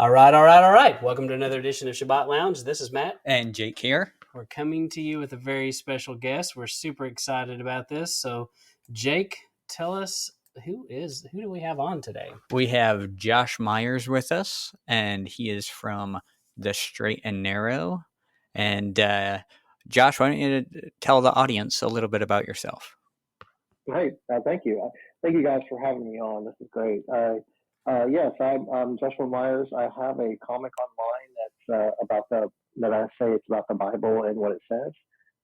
All right. Welcome to another edition of Sabbath Lounge. This is Matt. And Jake here. We're coming to you with a very special guest. We're super excited about this. So, Jake, tell us who do we have on today? We have Josh Myers with us, and he is from The Straight and Narrow. And Josh, why don't you tell the audience a little bit about yourself? Great. Thank you. Thank you guys for having me on. This is great. Yes, I'm Joshua Myers. I have a comic online that's that I say it's about the Bible and what it says.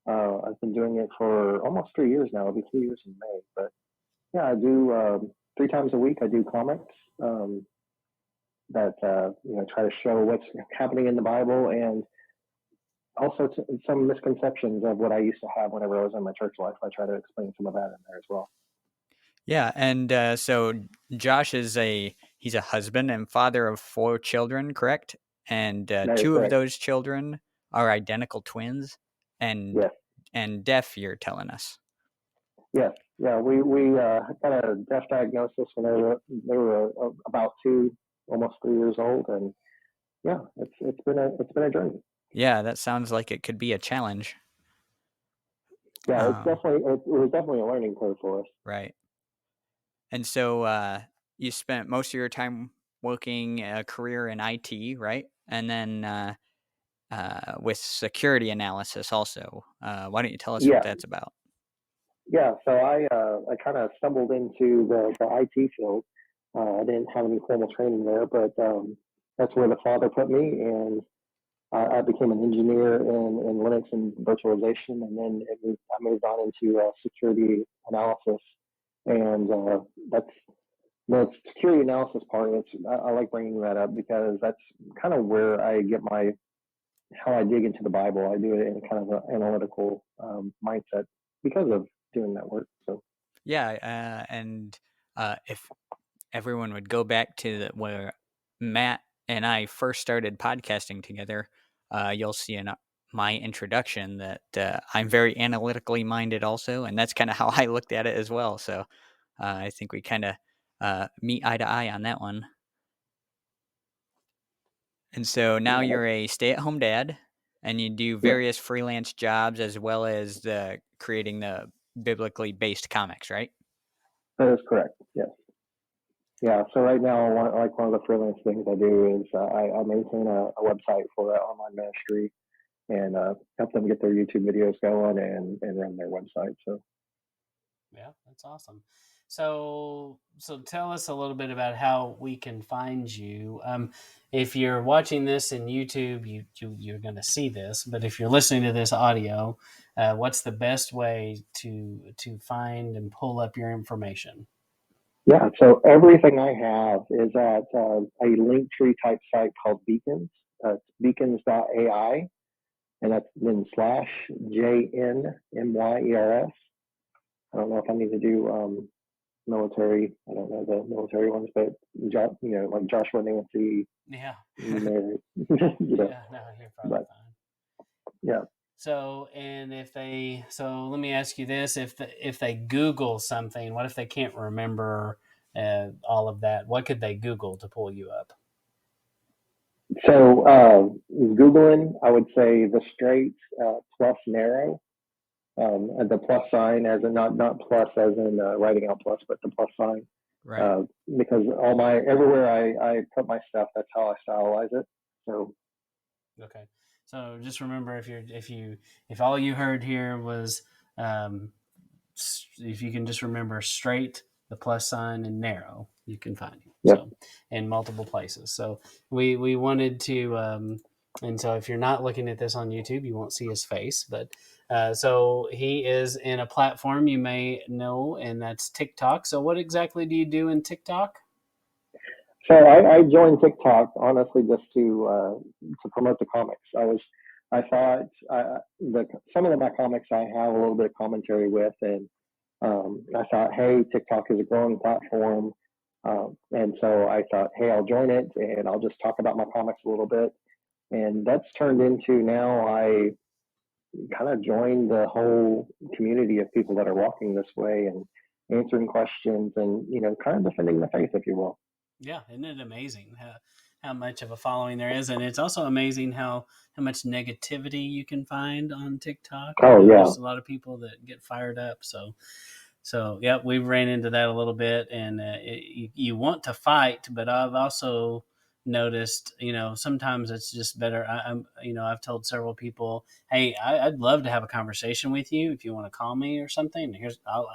I've been doing it for almost 3 years now. It'll be 3 years in May. But yeah, I do 3 times a week. I do comics that try to show what's happening in the Bible and also some misconceptions of what I used to have whenever I was in my church life. I try to explain some of that in there as well. Yeah, and so Josh he's a husband and father of 4 children, correct? And 2 of those children are identical twins, and yes. and deaf. You're telling us. Yes, yeah. We got a deaf diagnosis when they were about 2, almost 3 years old, and yeah, it's been a journey. Yeah, that sounds like it could be a challenge. Yeah, it was definitely a learning curve for us. Right. And so you spent most of your time working a career in IT, right? And then with security analysis also. Why don't you tell us what that's about? Yeah, so I kind of stumbled into the IT field. I didn't have any formal training there, but that's where the Father put me, and I became an engineer in Linux and virtualization, and then I moved on into security analysis, and that's the security analysis part. I like bringing that up because that's kind of where I get how I dig into the Bible. I do it in kind of an analytical mindset because of doing that work. So yeah, and if everyone would go back to where Matt and I first started podcasting together, you'll see in my introduction that I'm very analytically minded also, and that's kind of how I looked at it as well. So I think we kind of meet eye to eye on that one. And so now you're a stay-at-home dad, and you do various freelance jobs as well as creating the biblically based comics, right? That is correct. Yes. Yeah. So right now, one of the freelance things I do is I maintain a website for an online ministry and help them get their YouTube videos going and run their website. So. Yeah, that's awesome. So tell us a little bit about how we can find you. If you're watching this in YouTube, you're going to see this. But if you're listening to this audio, what's the best way to find and pull up your information? Yeah, so everything I have is at a Linktree type site called Beacons. It's beacons.ai, and that's then /JNMYERS. I don't know if I need to do military. I don't know the military ones, but like Joshua Nancy. Yeah. Yeah, no, you're probably fine. Yeah. So, and let me ask you this: if they Google something, what if they can't remember all of that? What could they Google to pull you up? So, Googling, I would say the straight plus narrow, and the plus sign as in not plus as in writing out plus, but the plus sign. Right. Because everywhere I put my stuff, that's how I stylize it. So. Okay. So just remember, if all you heard here was, if you can just remember straight, the plus sign, and narrow, you can find him. Yep. So in multiple places. So we wanted to, and so if you're not looking at this on YouTube, you won't see his face, but so he is in a platform you may know, and that's TikTok. So what exactly do you do in TikTok? So I joined TikTok honestly just to promote the comics. I thought some of my comics I have a little bit of commentary with, and I thought, hey, TikTok is a growing platform, and so I thought, hey, I'll join it and I'll just talk about my comics a little bit, and that's turned into now I kind of joined the whole community of people that are walking this way and answering questions and kind of defending the faith, if you will. Yeah, isn't it amazing? how much of a following there is, and it's also amazing how much negativity you can find on TikTok. Oh yeah, There's a lot of people that get fired up. So yeah, we've ran into that a little bit, and you want to fight, but I've also noticed, sometimes it's just better. I've told several people, hey, I'd love to have a conversation with you if you want to call me or something.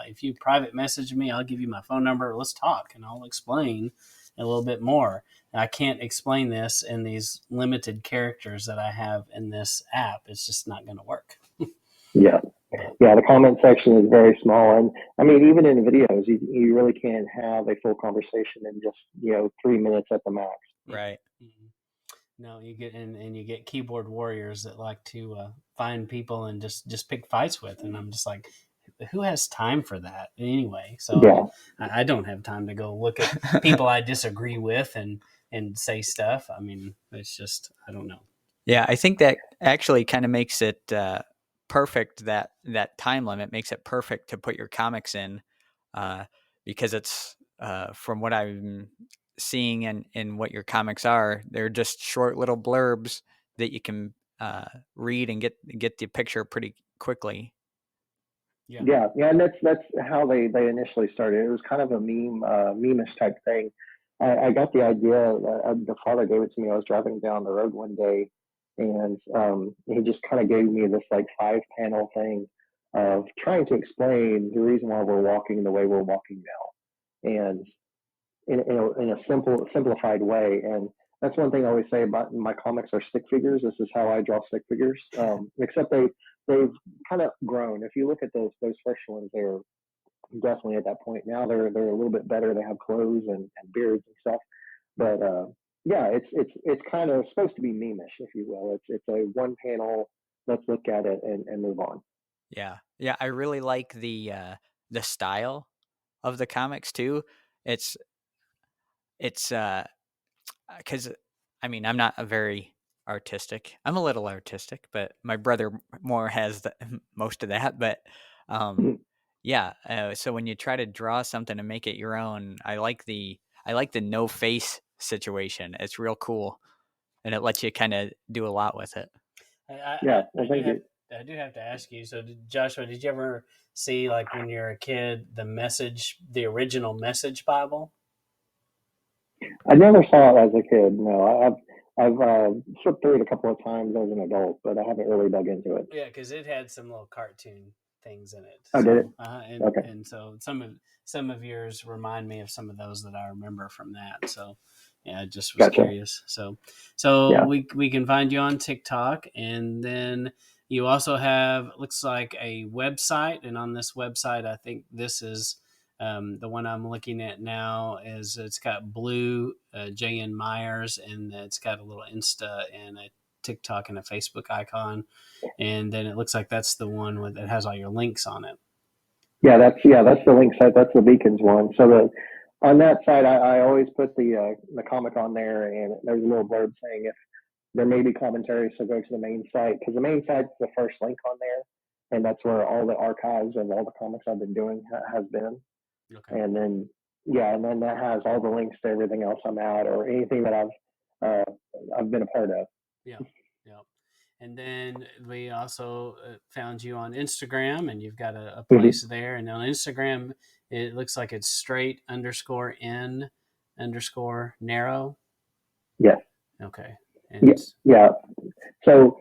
If you private message me, I'll give you my phone number. Let's talk, and I'll explain a little bit more. I can't explain this in these limited characters that I have in this app. It's just not going to work. yeah. But Yeah, the comment section is very small, and I mean, even in videos, you really can't have a full conversation in just 3 minutes at the max. Right. mm-hmm. No, you get and you get keyboard warriors that like to find people and just pick fights with, and I'm just like, who has time for that anyway? So Yeah, I don't have time to go look at people I disagree with and say stuff. I mean, it's just, I don't know. Yeah, I think that actually kind of makes it perfect. That time limit makes it perfect to put your comics in, because it's from what I'm seeing and what your comics are, they're just short little blurbs that you can read and get the picture pretty quickly. Yeah. yeah, and that's how they initially started. It was kind of a meme-ish type thing. I got the idea. The father gave it to me. I was driving down the road one day, and he just kind of gave me this like 5-panel thing of trying to explain the reason why we're walking the way we're walking now, and in a simplified way. And that's one thing I always say about my comics are stick figures. This is how I draw stick figures. Except they've kind of grown. If you look at those first ones, they're definitely at that point now. They're a little bit better. They have clothes and beards and stuff. But yeah, it's kind of supposed to be meme-ish, if you will. It's a one panel. Let's look at it and move on. Yeah, yeah, I really like the style of the comics too. It's because I mean, I'm not a very artistic. I'm a little artistic, but my brother more has most of that. But um, yeah, so when you try to draw something and make it your own, I like the no face situation. It's real cool, and it lets you kind of do a lot with it. I, I, Yeah, I well, do thank have you. I do have to ask you. So, Joshua, did you ever see, like, when you're a kid, the original Message Bible? I never saw it as a kid. No, I've flipped through it a couple of times as an adult, but I haven't really dug into it. Yeah, because it had some little cartoon things in it. Oh, did it? So, Okay, and so some of yours remind me of some of those that I remember from that. So, yeah, I just was gotcha. curious. So Yeah. we can find you on TikTok, and then you also have, looks like, a website, and on this website, I think this is. The one I'm looking at now is, it's got Blue J.N. Myers, and it's got a little Insta and a TikTok and a Facebook icon, and then it looks like that's the one that has all your links on it. That's the link site. That's the Beacons one. So on that site, I always put the comic on there, and there's a little blurb saying if there may be commentary, so go to the main site, because the main site's the first link on there, and that's where all the archives of all the comics I've been doing has been. Okay. And then that has all the links to everything else I'm at or anything that I've been a part of. Yeah. Yeah. And then we also found you on Instagram, and you've got a Mhm. place there. And on Instagram, it looks like it's straight_n_narrow. Yes. Okay. Yeah. And Yeah. So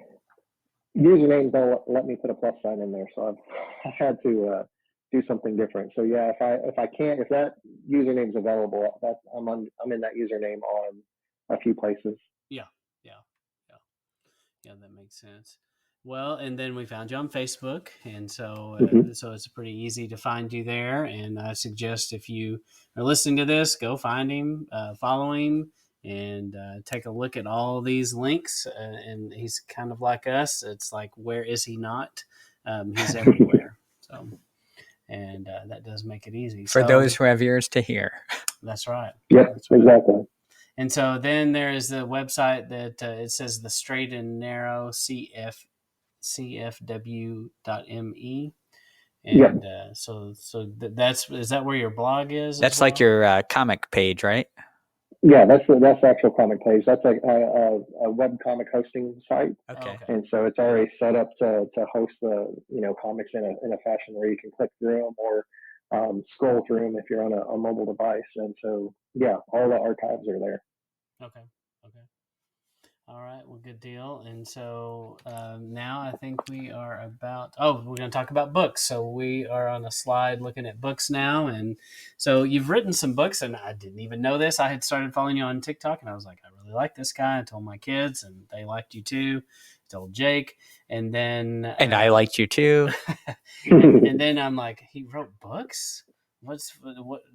usernames don't let me put a plus sign in there, so I've had to do something different. So yeah, if that username's available, I'm in that username on a few places. yeah, yeah, yeah, yeah, that makes sense. Well, and then we found you on Facebook, and Hmm. so it's pretty easy to find you there. And I suggest, if you are listening to this, go find him, follow him, and take a look at all these links. And he's kind of like us. It's like, where is he not? He's everywhere. So, and that does make it easy. For So those who have ears to hear. that's right. Yep, That's right. exactly. And so then there is the website that it says the straight and narrow cfw.me. Yep. And so that's, is that where your blog is as That's like well? your comic page, right? Yeah, that's the actual comic page. That's a web comic hosting site, Oh, Okay. okay. and so it's already set up to host the comics in a fashion where you can click through them or scroll through them if you're on a mobile device. And so yeah, all the archives are there. Okay. Okay. All right. Well, good deal. And so now I think we are about. Oh, we're going to talk about books. So we are on a slide looking at books now. And so you've written some books, and I didn't even know this. I had started following you on TikTok, and I was like, I really like this guy. I told my kids, and they liked you too. I told Jake, and then And I liked you too. and then I'm like, he wrote books. What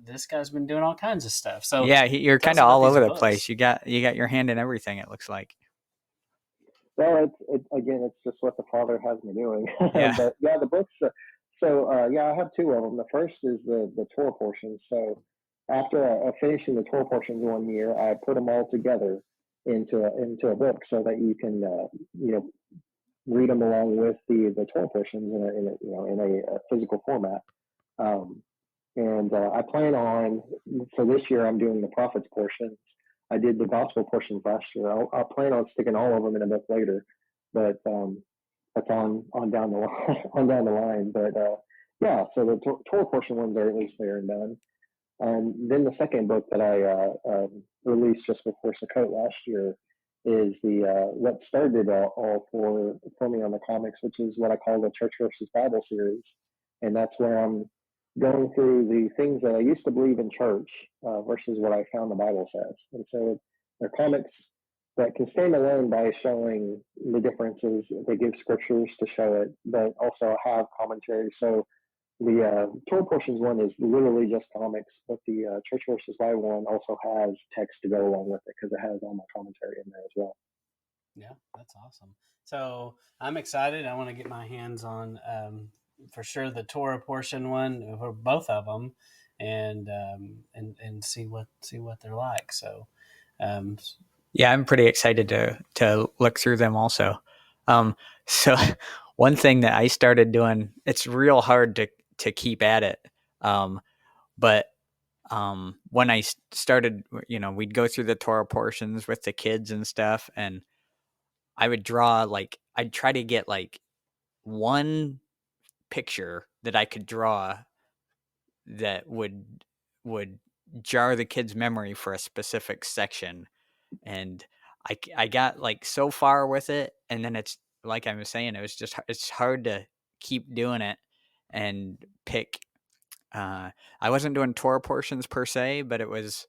this guy's been doing all kinds of stuff. So Yeah, you're tell kind us of about all these over the books. place. You got your hand in everything. It looks like. Well, again, it's just what the Father has me doing. Yeah. But yeah, the books. Yeah, I have two of them. The first is the Torah portions. So after finishing the Torah portions 1 year, I put them all together into a book so that you can read them along with the Torah portions in a physical format. Um, and I plan on, so this year I'm doing the prophets portions. I did the gospel portions last year. I'll plan on sticking all of them in a book later, but that's on down the line. On down the line. But yeah, so the Torah portion ones are at least there and done. And then the second book that I released just before Sukkot last year is the what started it all for me on the comics, which is what I call the Church versus Bible series, and that's where I'm going through the things that I used to believe in church versus what I found the Bible says. And so they're comics that can stand alone by showing the differences. They give scriptures to show it, but also have commentary. So the Torah portions one is literally just comics, but the Church versus Bible one also has text to go along with it because it has all my commentary in there as well. Yeah, that's awesome. So I'm excited. I want to get my hands on for sure the Torah portion one for both of them, and see what they're like. So um, Yeah, I'm pretty excited to look through them also. So one thing that I started doing, it's real hard to keep at it. But when I started, we'd go through the Torah portions with the kids and stuff, and I would draw I'd try to get one picture that I could draw that would jar the kid's memory for a specific section. And I got so far with it, and then it's like I was saying, it's hard to keep doing it and pick. I wasn't doing Torah portions per se, but it was,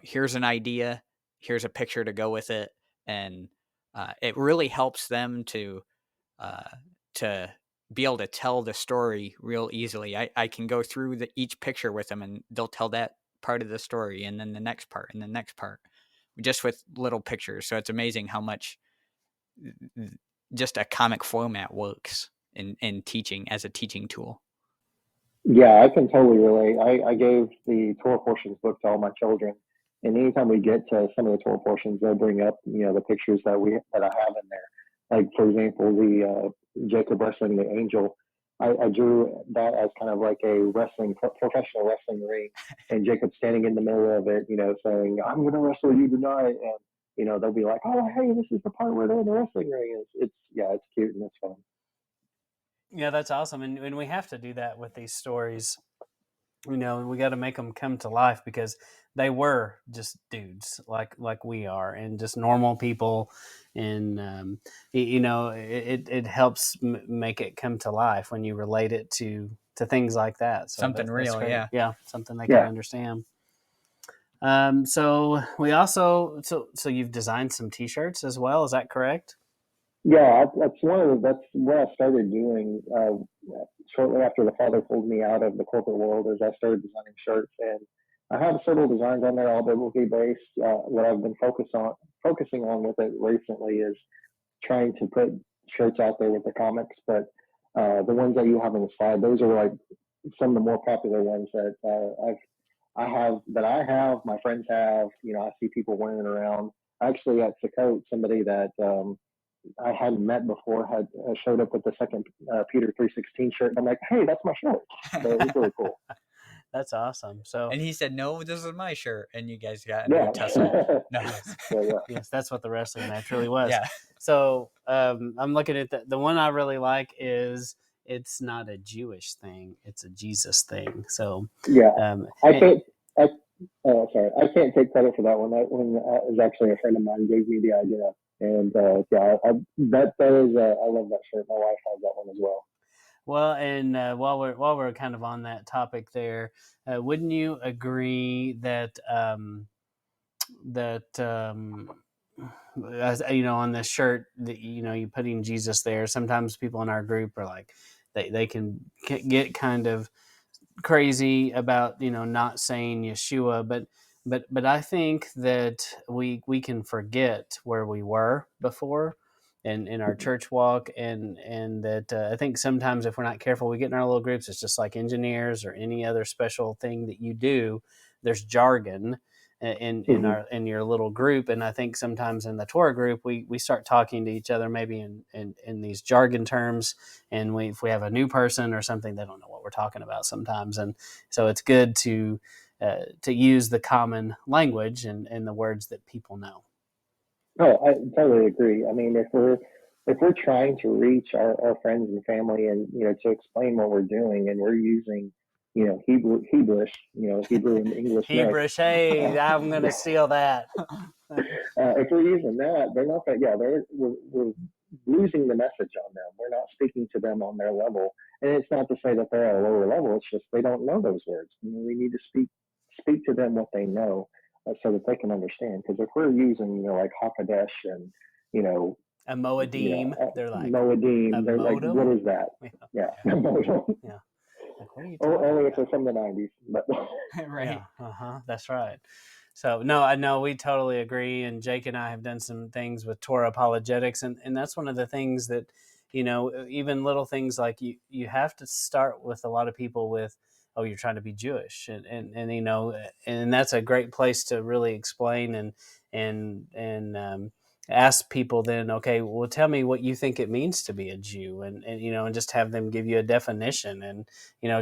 here's an idea, here's a picture to go with it, and it really helps them uh, to be able to tell the story real easily. I can go through each picture with them, and they'll tell that part of the story, and then the next part, and the next part, just with little pictures. So it's amazing how much just a comic format works in teaching as a teaching tool. Yeah, I can totally relate. I gave the Torah portions book to all my children, and anytime we get to some of the Torah portions, they'll bring up the pictures that I have in there. Like for example, the Jacob wrestling the angel. I drew that as kind of like a professional wrestling ring, and Jacob standing in the middle of it, saying, "I'm going to wrestle you tonight," and they'll be like, "Oh, hey, this is the part where they're in the wrestling ring." It's yeah, it's cute and it's fun. yeah, that's awesome, and we have to do that with these stories. We got to make them come to life because they were just dudes like we are, and just normal people, and it helps make it come to life when you relate it to things like that. So Something that's real, great. yeah. Yeah, something they can Yeah. understand. So we also so you've designed some T-shirts as well. Is that correct? Yeah, that's what I started doing shortly after the Father pulled me out of the corporate world. Is I started designing shirts, and I have several designs on there, all biblically based. What I've been focusing on with it recently is trying to put shirts out there with the comics. But the ones that you have on the slide, those are like some of the more popular ones that I have, my friends have. I see people wearing it around. Actually, at Sukkot, somebody that I hadn't met before had showed up with the second Peter 3:16 shirt. And I'm like, hey, that's my shirt. So it was really cool. That's awesome. So And he said, "No, this is my shirt," and you guys got into a Yeah. tussle. No, yes, Yeah. yes, that's what the wrestling match really was. yeah, So I'm looking at the one I really like is it's not a Jewish thing; it's a Jesus thing. So, Yeah. I and can't. I sorry. I can't take credit for that one. That one is actually a friend of mine gave me the idea, and yeah, that is. I love that shirt. My wife has that one as well. well, and while we're kind of on that topic, there, wouldn't you agree that that as on this shirt that you putting Jesus there? Sometimes people in our group are like they can get kind of crazy about not saying Yeshua, but I think that we can forget where we were before in our church walk, and that I think sometimes if we're not careful, we get in our little groups. It's just like engineers or any other special thing that you do. There's jargon Mm-hmm. in your little group, and I think sometimes in the Torah group we start talking to each other maybe in these jargon terms, and if we have a new person or something, they don't know what we're talking about sometimes, and so it's good to use the common language and the words that people know. Oh, I totally agree. I mean, if we're trying to reach our friends and family, and to explain what we're doing, and we're using Hebrew and English mix. Hebrew, hey, I'm gonna steal that. If we're using that, they're not going. Yeah, we're losing the message on them. We're not speaking to them on their level, and it's not to say that they're at a lower level. It's just they don't know those words. We need to speak to them what they know, so that they can understand. Because if we're using like Hakadesh and you know A Moedim, they're like a Moedim, they're like, what modem. is that? Yeah, Yeah, yeah, modem. yeah. Like, what are you talking Only if about? it's from the '90s, but right. Yeah, that's right. So no, I know we totally agree. And Jake and I have done some things with Torah apologetics, and that's one of the things that even little things like you have to start with a lot of people with, oh, you're trying to be Jewish, and and that's a great place to really explain and ask people then, okay, well, tell me what you think it means to be a Jew, and just have them give you a definition, and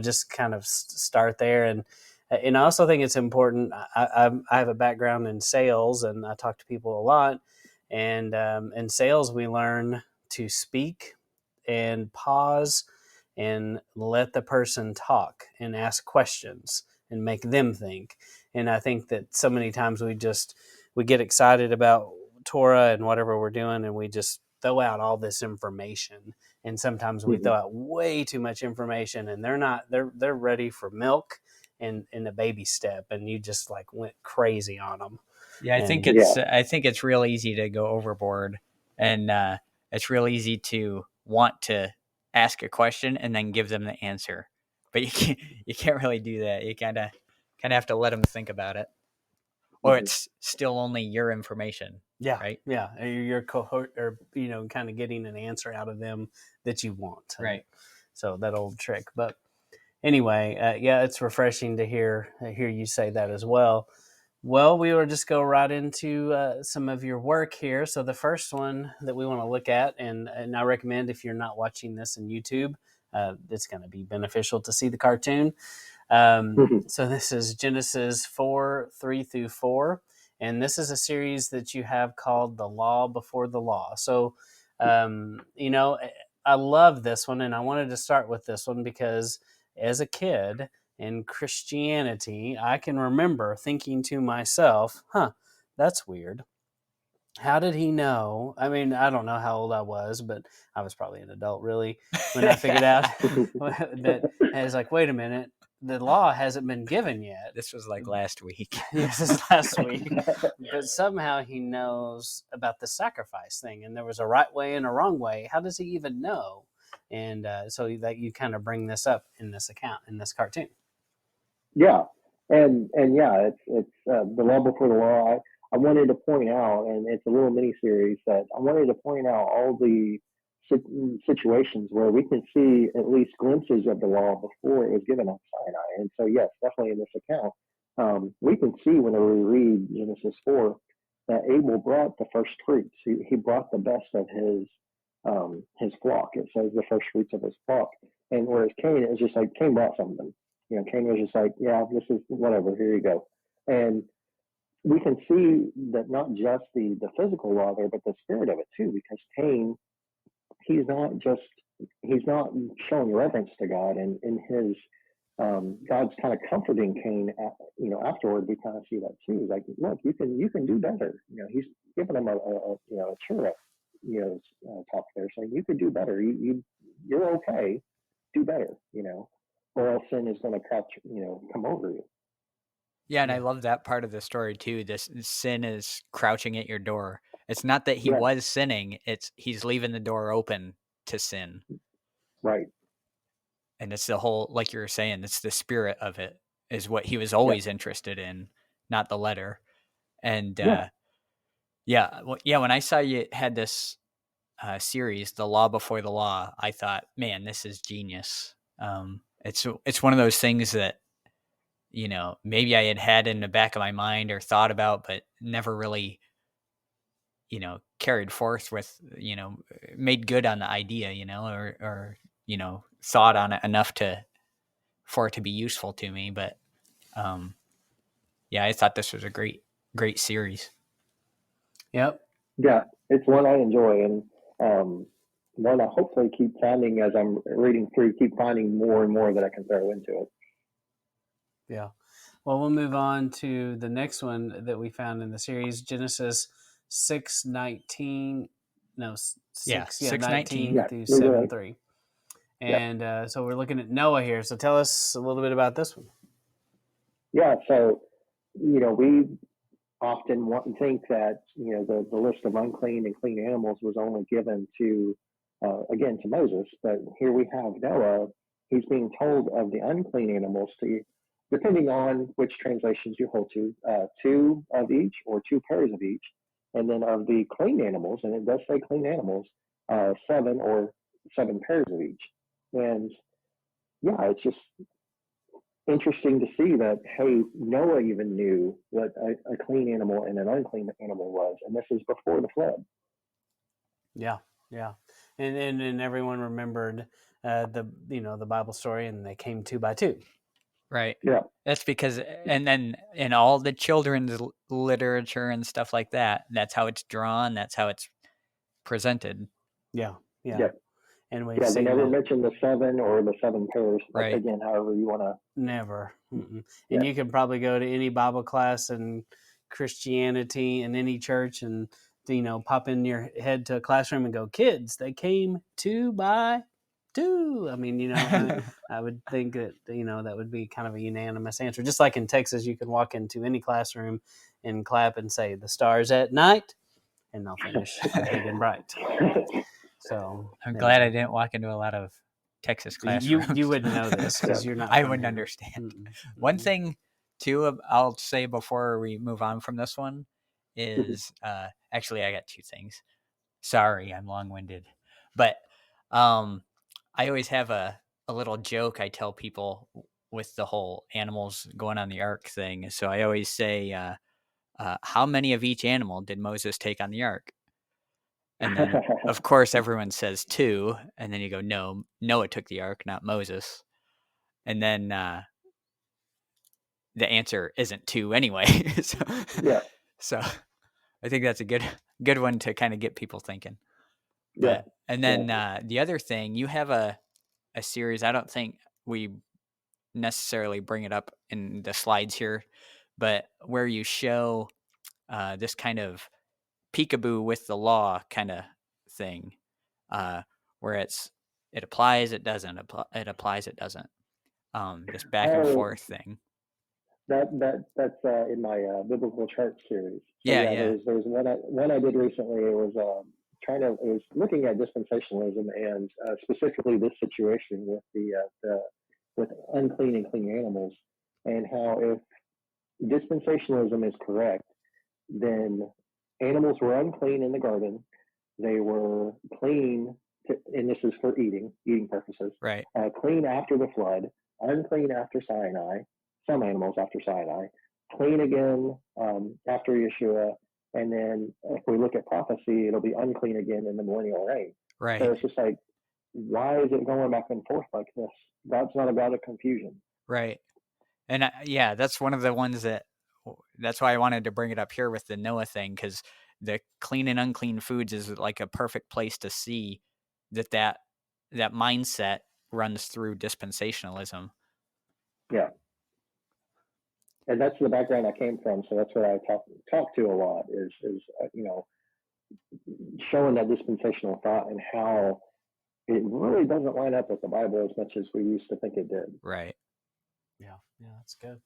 just kind of start there. And I also think it's important. I have a background in sales, and I talk to people a lot. And in sales, we learn to speak and pause and let the person talk and ask questions and make them think. And I think that so many times we get excited about Torah and whatever we're doing, and we just throw out all this information. And sometimes we throw out way too much information, and they're ready for milk in a baby step, and you just like went crazy on them. Yeah, And yeah, I think it's real easy to go overboard, and it's real easy to want to ask a question and then give them the answer, but you can't really do that. You kind of have to let them think about it, or mhm. it's still only your information, yeah, right? yeah, you're cohort or kind of getting an answer out of them that you want. And Right. so that old trick. But anyway, yeah, it's refreshing to hear you say that as well. Well, we will just go right into some of your work here. So the first one that we want to look at, and I recommend if you're not watching this in YouTube, it's going to be beneficial to see the cartoon. So this is Genesis 4:3-4, and this is a series that you have called The Law Before the Law. So, I love this one, and I wanted to start with this one because as a kid in Christianity, I can remember thinking to myself, huh, that's weird. How did he know? I mean, I don't know how old I was, but I was probably an adult really when I figured out that and it's like, wait a minute, the law hasn't been given yet. This was like last week. Yes, this is last week. But somehow he knows about the sacrifice thing, and there was a right way and a wrong way. How does he even know? And so that you kind of bring this up in this account, in this cartoon. Yeah, and yeah, it's the law before the law. I wanted to point out, and it's a little mini series that I wanted to point out all the situations where we can see at least glimpses of the law before it was given on Sinai. And so, yes, definitely in this account, we can see whenever we read Genesis 4 that Abel brought the first fruits. He brought the best of his flock. It says the first fruits of his flock. And whereas Cain, it was just like Cain brought something. Cain was just like, yeah, this is whatever. Here you go. And we can see that not just the physical law there, but the spirit of it too, because Cain, he's not showing reverence to God, and in his God's kind of comforting Cain, afterward. We kind of see that too. Like, look, you can do better. He's giving him a cheer up, talk there, saying you could do better. You're okay. Do better. Or else sin is going to come over you. Yeah, and I love that part of the story too. This sin is crouching at your door. It's not that he was sinning, it's he's leaving the door open to sin. Right. And it's the whole, like you were saying, it's the spirit of it is what he was always interested in, not the letter. And when I saw you had this series, The Law Before the Law, I thought, man, this is genius. It's one of those things that, maybe I had in the back of my mind or thought about, but never really, carried forth with, made good on the idea, or thought on it enough for it to be useful to me. But, I thought this was a great series. Yep. Yeah, it's one I enjoy, and one I hopefully keep finding as I'm reading through, keep finding more and more that I can throw into it. Yeah. Well, we'll move on to the next one that we found in the series, Genesis 6:19. No, 19 through 7:3. And so we're looking at Noah here. So tell us a little bit about this one. Yeah. So, we often think that, the list of unclean and clean animals was only given to Moses. But here we have Noah. He's being told of the unclean animals to, depending on which translations you hold to, 2 of each or 2 pairs of each. And then of the clean animals, and it does say clean animals, 7 or 7 pairs of each. And it's just interesting to see that, hey, Noah even knew what a clean animal and an unclean animal was, and this is before the flood. Yeah, and everyone remembered the Bible story, and they came 2 by 2. Right. Yeah. That's because, and then in all the children's literature and stuff like that, that's how it's drawn. That's how it's presented. Yeah. And we've they seen never mentioned the 7 or the 7 pairs. Right. Again, however you want to. Never. Mm-mm. And you can probably go to any Bible class in Christianity in any church and, pop in your head to a classroom and go, kids, they came 2 by 2. I mean, I would think that, that would be kind of a unanimous answer. Just like in Texas, you can walk into any classroom and clap and say, the stars at night, and they'll finish big and bright. So I'm glad I didn't walk into a lot of Texas classrooms. You wouldn't know this because you're not. I wouldn't understand. One thing, too, I'll say before we move on from this one is actually I got 2 things. Sorry, I'm long-winded, but I always have a little joke I tell people with the whole animals going on the ark thing. So I always say, how many of each animal did Moses take on the ark? And then, of course, everyone says 2. And then you go, no, Noah took the ark, not Moses. And then the answer isn't 2 anyway. So I think that's a good one to kind of get people thinking. But, and then the other thing, you have a series, I don't think we necessarily bring it up in the slides here, but where you show this kind of peekaboo with the law kind of thing, where it applies, it doesn't, it applies, it doesn't. This back and forth thing. That's in my biblical chart series. So, yeah. There's one I did recently. It was it was looking at dispensationalism and specifically this situation with with unclean and clean animals, and how if dispensationalism is correct, then animals were unclean in the garden. They were clean, and this is for eating purposes. Right. Clean after the flood, unclean after Sinai. Some animals after Sinai, clean again after Yeshua, and then if we look at prophecy, it'll be unclean again in the millennial reign. Right. So it's just like, why is it going back and forth like this? God's not a God of confusion. Right. And yeah, that's one of the ones that's why I wanted to bring it up here with the Noah thing, because the clean and unclean foods is like a perfect place to see that mindset runs through dispensationalism. Yeah. And that's the background I came from. So that's what I talk to a lot is showing that dispensational thought and how it really doesn't line up with the Bible as much as we used to think it did. Right. Yeah, that's good.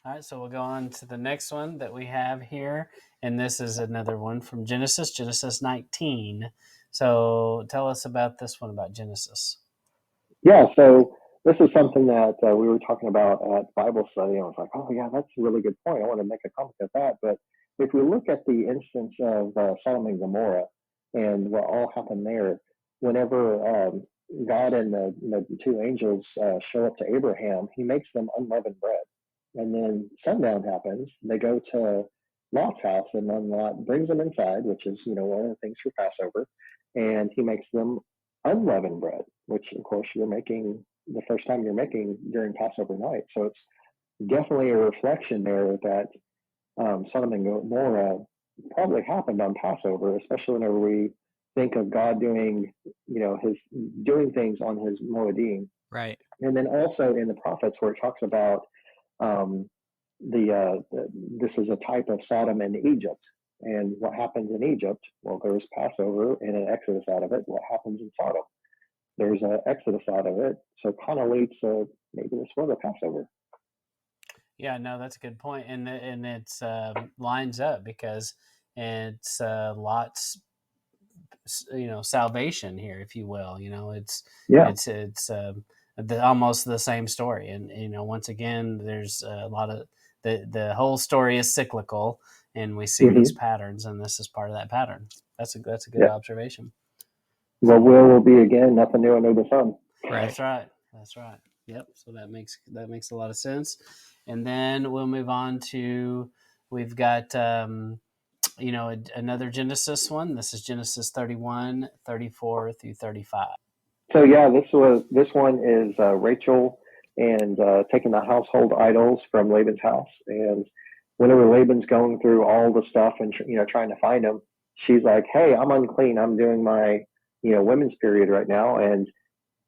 All right, so we'll go on to the next one that we have here, and this is another one from Genesis 19. So tell us about this one about Genesis. Yeah, so this is something that we were talking about at Bible study. I was like, oh, yeah, that's a really good point. I want to make a comment at that. But if we look at the instance of Sodom and Gomorrah and what all happened there, whenever God and the two angels show up to Abraham, he makes them unleavened bread. And then sundown happens. They go to Lot's house, and then Lot brings them inside, which is, one of the things for Passover. And he makes them unleavened bread, which of course you're making the first time you're making during Passover night. So it's definitely a reflection there that Sodom and Gomorrah probably happened on Passover, especially whenever we think of God doing, his doing things on his Moedim. Right. And then also in the prophets where it talks about this is a type of Sodom and Egypt. And what happens in Egypt? Well, there's Passover and an Exodus out of it. What happens in Sodom? There's an Exodus out of it. So it kind of leads to maybe this was a Passover. Yeah, no, that's a good point, and it's lines up because it's Lot's salvation here, if you will. It's almost the same story, and once again, there's a lot of the whole story is cyclical, and we see these patterns, and this is part of that pattern. That's a good observation. Well, will be again, nothing new under the sun. Right. That's right. Yep. So that makes a lot of sense. And then we'll move on to, we've got another Genesis one. This is Genesis 31, 34 through 35. So yeah, this one is Rachel and taking the household idols from Laban's house. And whenever Laban's going through all the stuff and trying to find them, she's like, "Hey, I'm unclean. I'm doing my women's period right now," and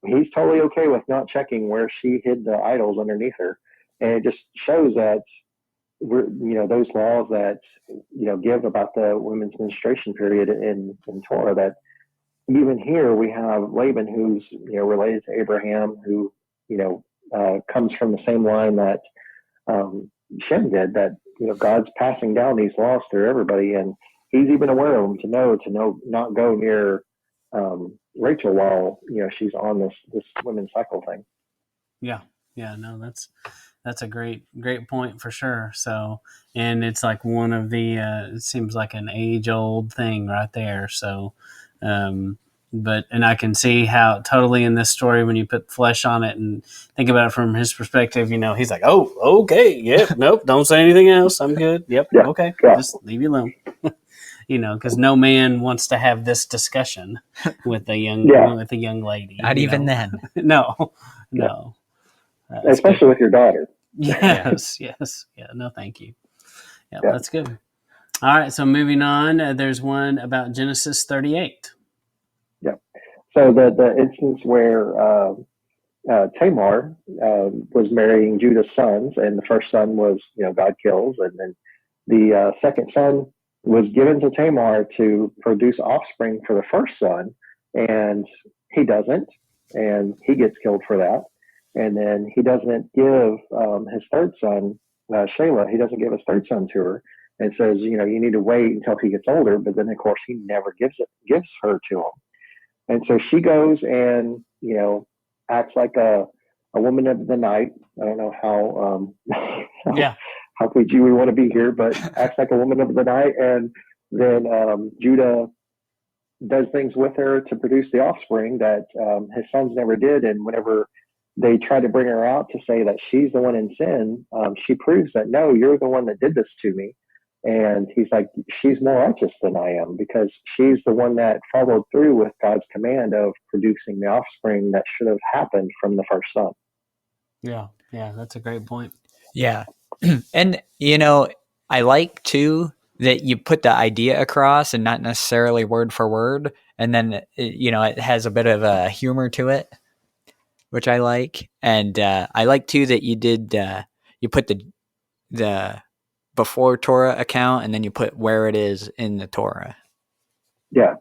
he's totally okay with not checking where she hid the idols underneath her. And it just shows that those laws that give about the women's menstruation period in Torah, that even here we have Laban, who's related to Abraham, who comes from the same line that Shem did. That God's passing down these laws through everybody, and he's even aware of them to know not go near Rachel while she's on this women's cycle thing. Yeah, no, that's a great point for sure. So, and it's like one of the it seems like an age old thing right there. So, but I can see how totally in this story, when you put flesh on it and think about it from his perspective, he's like, oh, okay, yep, nope, don't say anything else, I'm good, yep, Yeah, okay, yeah. just leave you alone. Because no man wants to have this discussion with a young lady. Not even then. No. Especially with your daughter. Yes. Yeah, no, thank you. Yeah, that's good. All right, so moving on, there's one about Genesis 38. Yeah. So the instance where Tamar was marrying Judah's sons, and the first son was, God kills, and then the second son was given to Tamar to produce offspring for the first son, and he doesn't, and he gets killed for that. And then he doesn't give his third son, Shelah, he doesn't give his third son to her, and says, you need to wait until he gets older. But then, of course, he never gives her to him. And so she goes and, acts like a woman of the night. I don't know how PG we want to be here, but acts like a woman of the night. And then Judah does things with her to produce the offspring that his sons never did. And whenever they try to bring her out to say that she's the one in sin, she proves that, no, you're the one that did this to me. And he's like, she's more righteous than I am, because she's the one that followed through with God's command of producing the offspring that should have happened from the first son. Yeah, that's a great point. Yeah. And, I like too that you put the idea across and not necessarily word for word. And then, it has a bit of a humor to it, which I like. And I like too that you put the before Torah account and then you put where it is in the Torah. Yeah.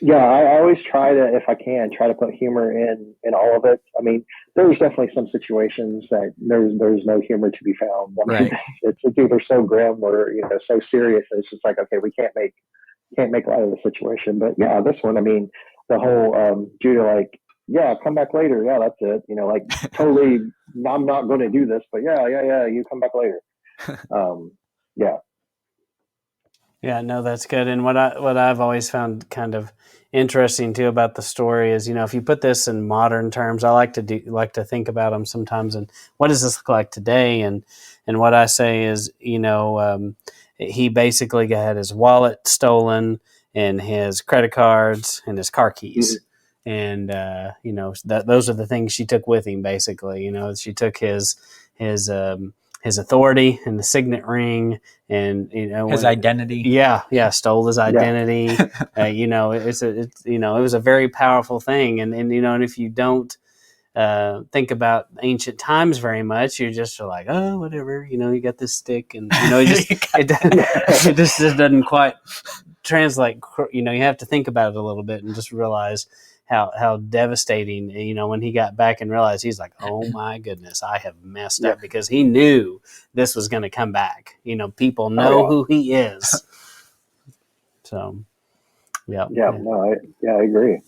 Yeah, I always try to, if I can, try to put humor in all of it. I mean, there's definitely some situations that there's no humor to be found. I mean, Right. it's either so grim or so serious that it's just like, okay, we can't make light of the situation. But yeah, this one, I mean, the whole Judah, like, yeah, come back later. Yeah, that's it. Like totally, I'm not going to do this, but yeah, you come back later. Yeah. Yeah, no, that's good. And what I've always found kind of interesting too about the story is, if you put this in modern terms, I like to think about them sometimes. And what does this look like today? And what I say is, he basically had his wallet stolen and his credit cards and his car keys. Mm-hmm. And those are the things she took with him. Basically, she took his his authority and the signet ring, and His identity. Yeah, stole his identity. It was a very powerful thing, and and if you don't think about ancient times very much, you're just like, oh, whatever, you got this stick, and it just doesn't quite translate. You have to think about it a little bit and just realize how devastating, when he got back and realized, he's like, oh my goodness, I have messed up, because he knew this was going to come back. People know who he is. So, Yeah, no, I agree.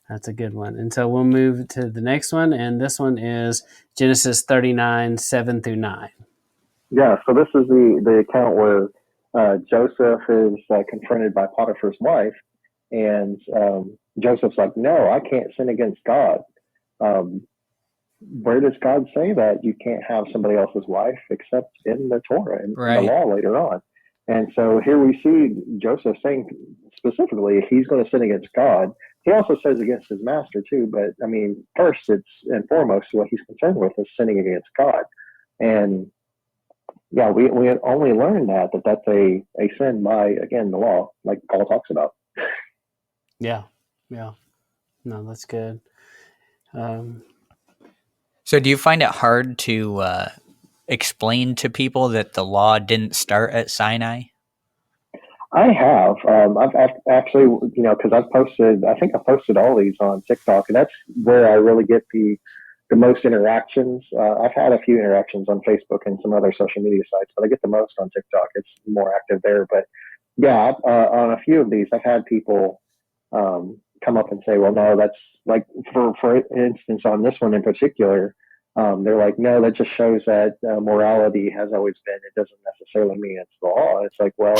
That's a good one. And so we'll move to the next one. And this one is Genesis 39, 7-9. Yeah, so this is the account where Joseph is confronted by Potiphar's wife, and Joseph's like, no, I can't sin against God. Where does God say that you can't have somebody else's wife except in the Torah and in the law later on? And so here we see Joseph saying specifically he's going to sin against God. He also says against his master too, but I mean, first it's and foremost what he's concerned with is sinning against God. And yeah, we only learned that's a sin by, again, the law, like Paul talks about. Yeah. No, that's good. So do you find it hard to explain to people that the law didn't start at Sinai? I have. I've actually, because I think I posted all these on TikTok, and that's where I really get the most interactions. I've had a few interactions on Facebook and some other social media sites, but I get the most on TikTok. It's more active there. But yeah, on a few of these, I've had people come up and say, well, no, that's like, for instance, on this one in particular, they're like, no, that just shows that morality has always been. It doesn't necessarily mean it's the law. It's like, well,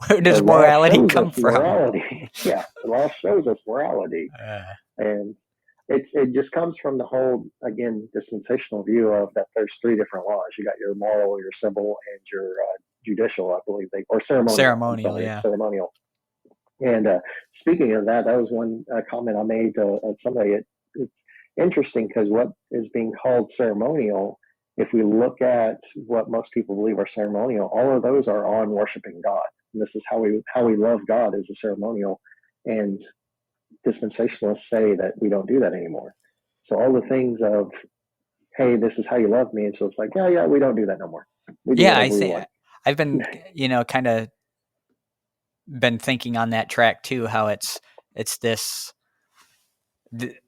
where does morality come from? Morality. Yeah, the law shows us morality, and it just comes from the whole, again, dispensational view of that there's three different laws. You got your moral, your civil, and your judicial, I believe, or ceremonial. Ceremonial. And speaking of that, that was one comment I made to somebody. It's interesting because what is being called ceremonial, if we look at what most people believe are ceremonial, all of those are on worshiping God. And this is how we love God, is a ceremonial. And dispensationalists say that we don't do that anymore. So all the things of, hey, this is how you love me, and so it's like, yeah, we don't do that no more. I think I've been, kind of been thinking on that track too, how it's this,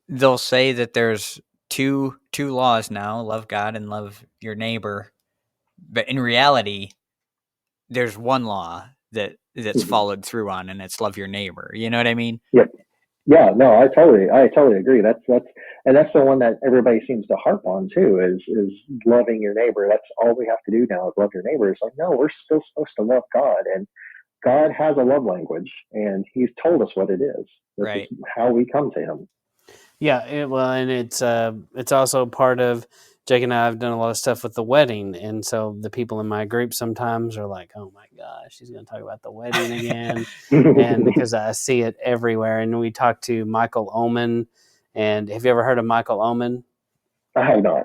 they'll say that there's two laws now, love God and love your neighbor, but in reality there's one law that's followed through on, and it's love your neighbor. You know what I mean? Yep. Yeah, no, I totally agree. That's the one that everybody seems to harp on too, is loving your neighbor. That's all we have to do now is love your neighbor. It's like, no, we're still supposed to love God, and God has a love language, and He's told us what it is. This is how we come to Him. Yeah, and it's also part of Jake and I have done a lot of stuff with the wedding, and so the people in my group sometimes are like, "Oh my gosh, she's going to talk about the wedding again," and because I see it everywhere. And we talked to Michael Oman, and have you ever heard of Michael Oman? I have not.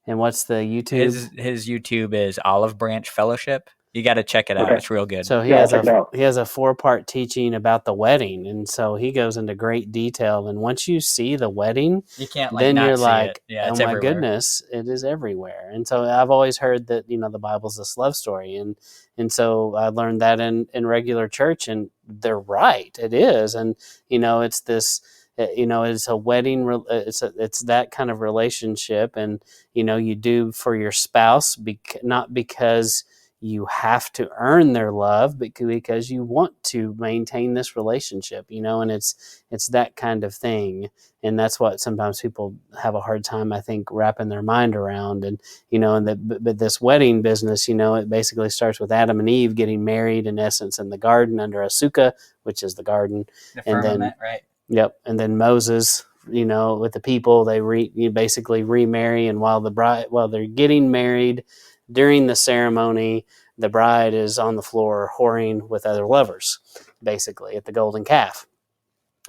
And what's the YouTube? His YouTube is Olive Branch Fellowship. You got to check it out. Okay. It's real good. So he Yeah, has check it out. he has a 4-part teaching about the wedding, and so he goes into great detail. And once you see the wedding, You can't then not you're see like, it. Yeah, oh it's my everywhere. goodness, it is everywhere. And so I've always heard that the Bible's this love story, and so I learned that in regular church, and they're right, it is. And it's this. It's a wedding. It's that kind of relationship, and you do for your spouse, not because you have to earn their love, but because you want to maintain this relationship, and it's that kind of thing. And that's what sometimes people have a hard time, I think, wrapping their mind around. And but this wedding business, it basically starts with Adam and Eve getting married, in essence, in the garden under a sukkah, which is the garden. The And firmament, then right? Yep. And then Moses, with the people, they you basically remarry. And while they're getting married, during the ceremony, the bride is on the floor whoring with other lovers, basically at the golden calf.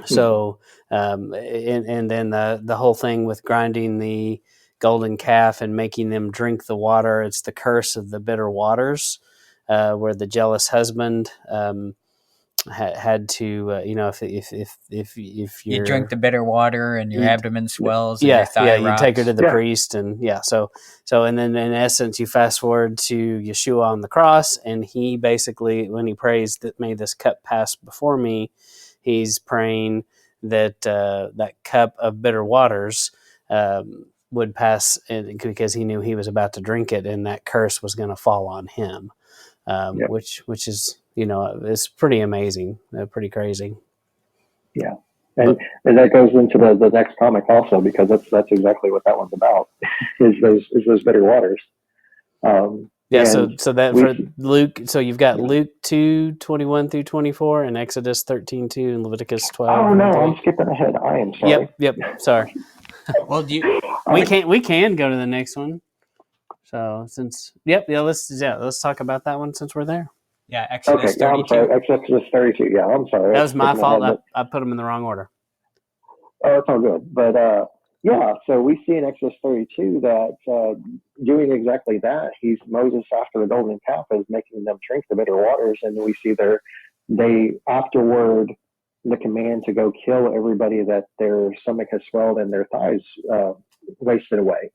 So, and then the whole thing with grinding the golden calf and making them drink the water, it's the curse of the bitter waters, where the jealous husband had to, if you drink the bitter water and your abdomen swells and yeah, your thigh you rocks. take her to the priest, and and then in essence you fast forward to Yeshua on the cross, and he basically, when he prays that may this cup pass before me, he's praying that that cup of bitter waters would pass, because he knew he was about to drink it, and that curse was going to fall on him. Which is it's pretty amazing, pretty crazy. Yeah, and that goes into the next comic also, because that's exactly what that one's about is those bitter waters. So that for Luke, so you've got Luke 2:21 through 24, and Exodus 13:2, and Leviticus 12. Oh no, I'm skipping ahead. I am sorry. Yep. Sorry. Well, we can go to the next one. So let's talk about that one since we're there. Yeah, Exodus 32. I'm sorry. Exodus 32. Yeah, I'm sorry. That was my fault. I put them in the wrong order. Oh, it's all good. But so we see in Exodus 32 that doing exactly that, Moses after the golden calf is making them drink the bitter waters, and we see they afterward the command to go kill everybody that their stomach has swelled and their thighs wasted away.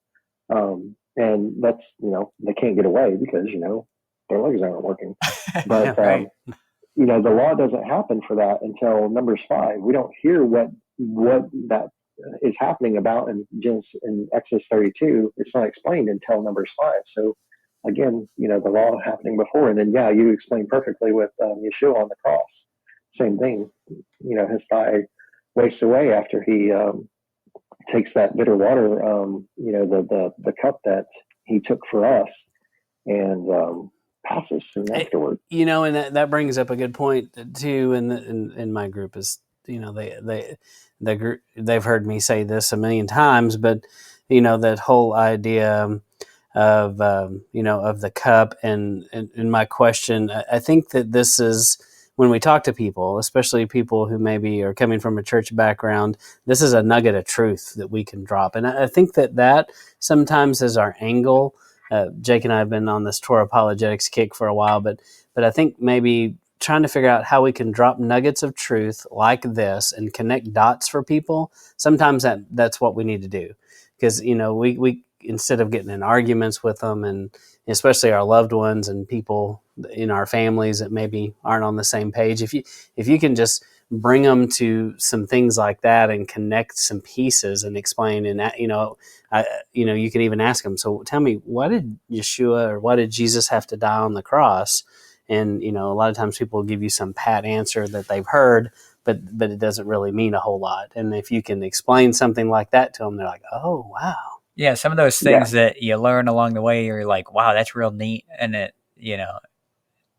And that's, they can't get away because, their legs aren't working. But, right. the law doesn't happen for that until Numbers 5. We don't hear what that is happening about in Exodus 32. It's not explained until Numbers 5. So again, the law happening before. And then, you explained perfectly with Yeshua on the cross. Same thing, his thigh wastes away after he takes that bitter water, the cup that he took for us, and passes soon afterward. And that brings up a good point too. In my group is, they've heard me say this a million times, but that whole idea of of the cup, and my question, I think that this is, when we talk to people, especially people who maybe are coming from a church background, this is a nugget of truth that we can drop. And I think that sometimes is our angle. Jake and I have been on this Torah apologetics kick for a while, but I think maybe trying to figure out how we can drop nuggets of truth like this and connect dots for people. Sometimes that's what we need to do, because we instead of getting in arguments with them, and especially our loved ones and people in our families that maybe aren't on the same page, if you can just bring them to some things like that and connect some pieces and explain, and that, you can even ask them, so tell me, why did Yeshua, or why did Jesus have to die on the cross? And a lot of times people will give you some pat answer that they've heard, but it doesn't really mean a whole lot. And if you can explain something like that to them, they're like, oh wow. Yeah, some of those things that you learn along the way, you're like, wow, that's real neat. And it,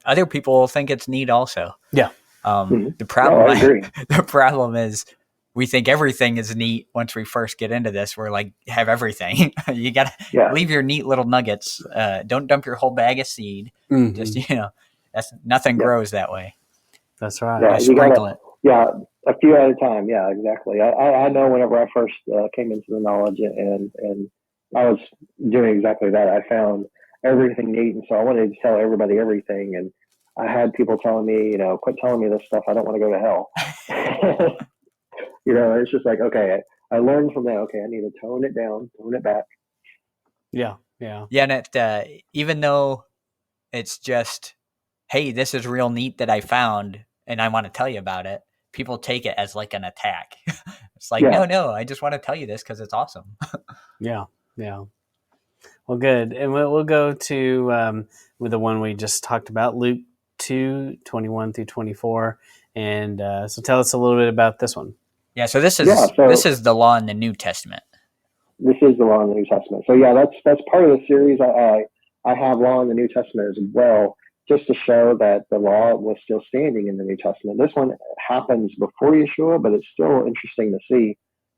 other people think it's neat also. Yeah. The problem is we think everything is neat once we first get into this. We're like, have everything. You got to leave your neat little nuggets. Don't dump your whole bag of seed. Mm-hmm. Just, that's nothing grows that way. That's right. Yeah, sprinkle it. Yeah, a few at a time. Yeah, exactly. I know whenever I first came into the knowledge and I was doing exactly that. I found everything neat, and so I wanted to tell everybody everything. And I had people telling me, quit telling me this stuff. I don't want to go to hell. It's just like, okay, I learned from that. Okay, I need to tone it down, tone it back. Yeah. Yeah, and even though it's just, hey, this is real neat that I found, and I want to tell you about it, people take it as like an attack. It's like, no, I just want to tell you this because it's awesome. Yeah. Well, good. And we'll go to with the one we just talked about, Luke 2:21-24. And so tell us a little bit about this one. Yeah, so this is the law in the New Testament. This is the law in the New Testament. So yeah, that's part of the series. I have law in the New Testament as well, just to show that the law was still standing in the New Testament. This one happens before Yeshua, but it's still interesting to see.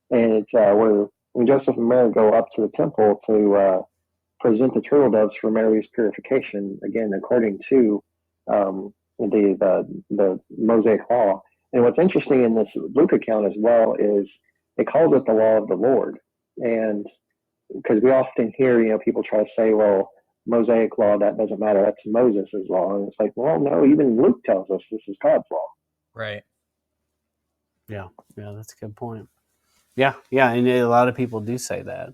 And it's where when Joseph and Mary go up to the temple to present the turtle doves for Mary's purification, again according to the Mosaic law. And what's interesting in this Luke account as well is it calls it the law of the Lord. And because we often hear, people try to say, well, Mosaic law, that doesn't matter. That's Moses' law. And it's like, well, no, even Luke tells us this is God's law. Right. Yeah, that's a good point. Yeah, and a lot of people do say that.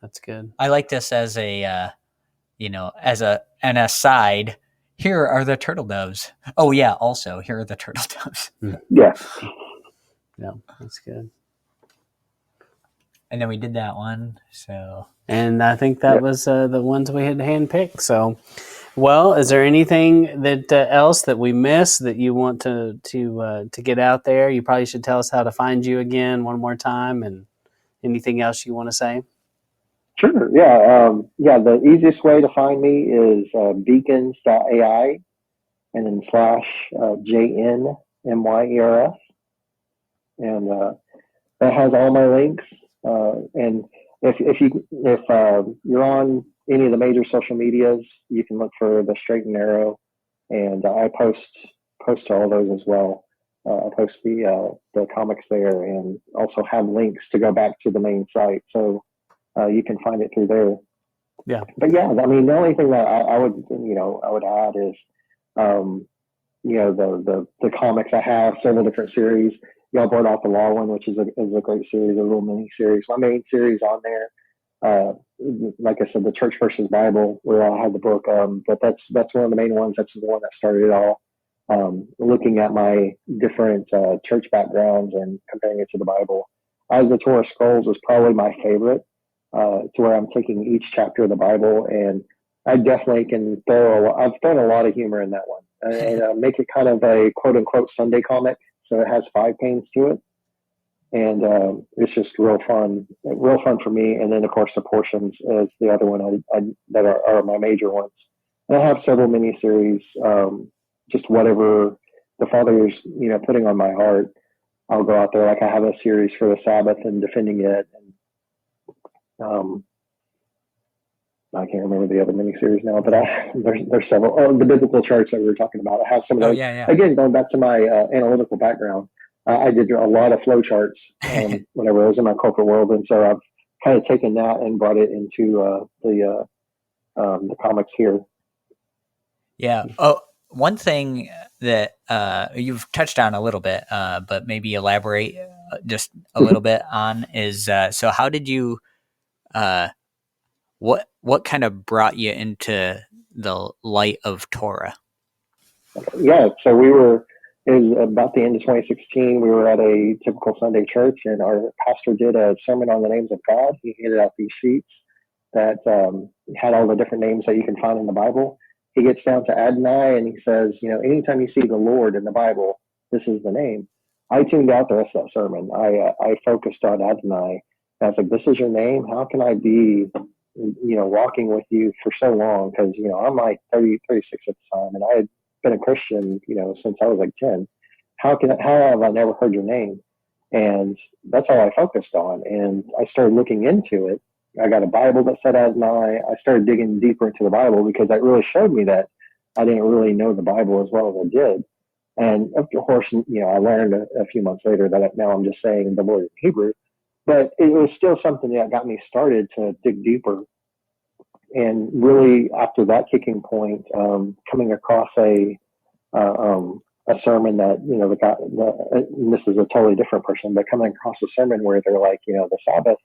That's good. I like this as a, as an aside. Here are the turtle doves. Oh yeah, also here are the turtle doves. Yeah, that's good. And then we did that one. So, and I think that was the ones we had handpicked. So, well, is there anything that else that we missed that you want to get out there? You probably should tell us how to find you again one more time, and anything else you want to say? Sure. Yeah. The easiest way to find me is beacons.ai and then /JNMYERS. And that has all my links. And if you're on any of the major social medias, you can look for the Straight and Narrow, and I post to all those as well. I post the comics there, and also have links to go back to the main site, so you can find it through there. Yeah. But yeah, I mean, the only thing that I would add is, the comics. I have several different series. Y'all brought out the law one, which is a great series, a little mini series. My main series on there, like I said, the Church versus Bible, where I had the book. But that's one of the main ones. That's the one that started it all. Looking at my different church backgrounds and comparing it to the Bible. As the Torah Scrolls is probably my favorite, to where I'm taking each chapter of the Bible, and I definitely can I've thrown a lot of humor in that one, and make it kind of a quote unquote Sunday comic. So it has 5 panes to it, and it's just real fun for me. And then of course the portions is the other one that are my major ones. And I have several miniseries, just whatever the Father is putting on my heart. I'll go out there. Like I have a series for the Sabbath and defending it, and I can't remember the other miniseries now, but there's several. Oh, the biblical charts that we were talking about. I have some of those. Yeah. Again, going back to my analytical background, I did a lot of flow charts whenever I was in my corporate world, and so I've kind of taken that and brought it into the comics here. Yeah. Oh, one thing that you've touched on a little bit, but maybe elaborate just a little bit on is so how did you what kind of brought you into the light of Torah? Yeah, so it was about the end of 2016. We were at a typical Sunday church, and our pastor did a sermon on the names of God. He handed out these sheets that had all the different names that you can find in the Bible. He gets down to Adonai, and he says, anytime you see the Lord in the Bible, this is the name. I tuned out the rest of that sermon. I focused on Adonai. I was like, this is your name? How can I be, walking with you for so long? Because, I'm like 36 at the time, and I had been a Christian, since I was like 10. How have I never heard your name? And that's all I focused on. And I started looking into it. I got a Bible that said Adonai. I started digging deeper into the Bible because that really showed me that I didn't really know the Bible as well as I did. And of course, I learned a few months later that now I'm just saying the Lord in Hebrew. but it was still something that got me started to dig deeper. And really, after that kicking point, coming across a sermon that, the guy, and this is a totally different person, but coming across a sermon where they're like, the Sabbath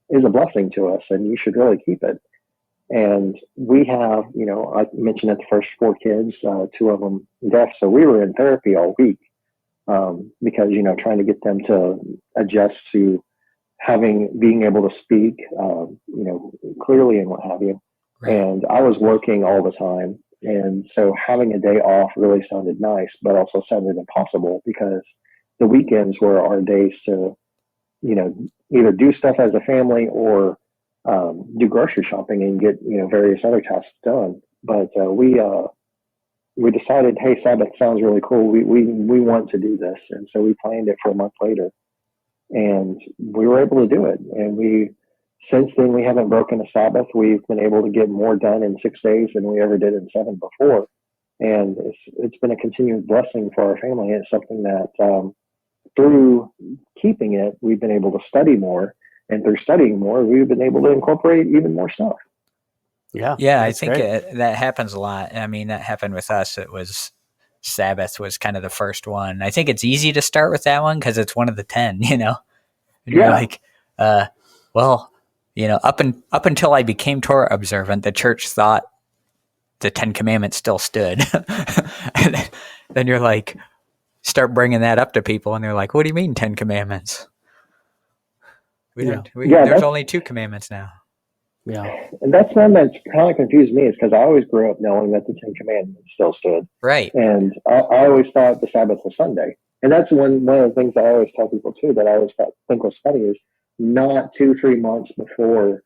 is a blessing to us, and you should really keep it. And we have, I mentioned it, the first 4 kids, 2 of them deaf, so we were in therapy all week, because trying to get them to adjust to being able to speak, clearly and what have you. Right. And I was working all the time. And so having a day off really sounded nice, but also sounded impossible, because the weekends were our days to, either do stuff as a family or do grocery shopping and get, various other tasks done. But we decided, hey, Sabbath sounds really cool. We want to do this. And so we planned it for a month later. And we were able to do it. And since then, we haven't broken a Sabbath. We've been able to get more done in 6 days than we ever did in 7 before. And it's been a continued blessing for our family. It's something that through keeping it, we've been able to study more. And through studying more, we've been able to incorporate even more stuff. Yeah, I think that happens a lot. I mean, that happened with us. It was Sabbath was kind of the first one. I think it's easy to start with that one because it's one of the 10, And you're like, well, up until I became Torah observant, the church thought the 10 Commandments still stood. And then you're like, start bringing that up to people, and they're like, what do you mean 10 Commandments? There's only 2 commandments now. Yeah. And that's one that's kind of confused me, is because I always grew up knowing that the 10 Commandments still stood. Right. And I always thought the Sabbath was Sunday. And that's one of the things I always tell people too, that I always think was funny, is not 2-3 months before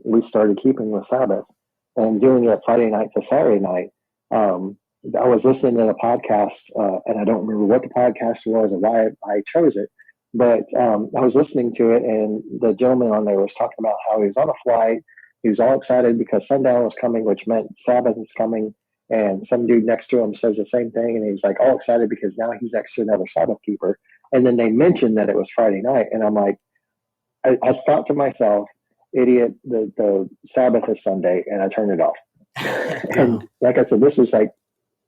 we started keeping the Sabbath and doing it Friday night to Saturday night. I was listening to a podcast, and I don't remember what the podcast was or why I chose it, but I was listening to it, and the gentleman on there was talking about how he was on a flight. He was all excited because sundown was coming, which meant Sabbath is coming. And some dude next to him says the same thing, and he's like all excited because now he's next to another Sabbath keeper. And then they mentioned that it was Friday night, and I'm like, I thought to myself, idiot, the Sabbath is Sunday, and I turned it off. And like I said, this was like,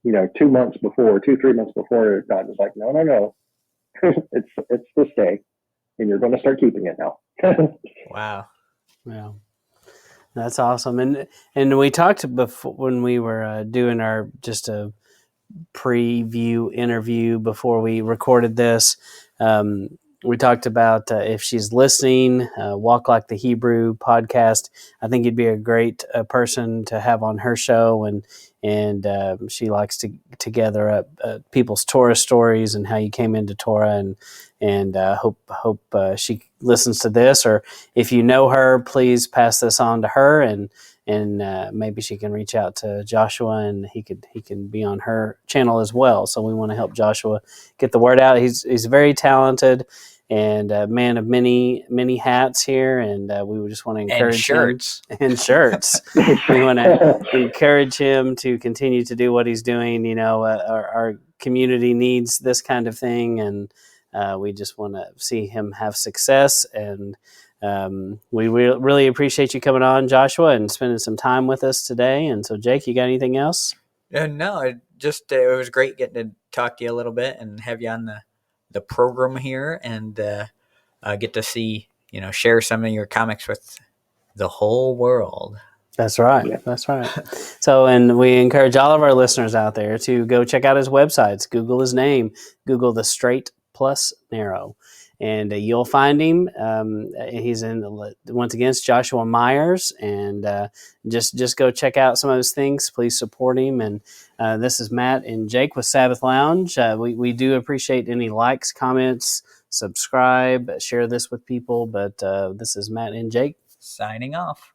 2 months before, 2-3 months before, God was like, no, it's this day, and you're going to start keeping it now. Wow. Yeah. That's awesome. And we talked before when we were doing our just a preview interview before we recorded this. We talked about if she's listening, Walk Like the Hebrew podcast. I think you'd be a great person to have on her show, and she likes to gather up people's Torah stories and how you came into Torah, and hope she listens to this, or if you know her, please pass this on to her, and maybe she can reach out to Joshua, and he can be on her channel as well. So we want to help Joshua get the word out. He's very talented and a man of many hats here, and we just want to encourage shirts. him. And shirts. We want to encourage him to continue to do what he's doing. Our community needs this kind of thing, and we just want to see him have success. And we really appreciate you coming on, Joshua, and spending some time with us today. And so, Jake, you got anything else? No, it was great getting to talk to you a little bit and have you on the program here, and get to see, share some of your comics with the whole world. That's right. Yeah. That's right. So, and we encourage all of our listeners out there to go check out his websites. Google his name. Google the Straight Plus Narrow, and you'll find him. He's once again, it's Joshua Myers, and just go check out some of his things. Please support him. And this is Matt and Jake with Sabbath Lounge. We do appreciate any likes, comments, subscribe, share this with people. But this is Matt and Jake signing off.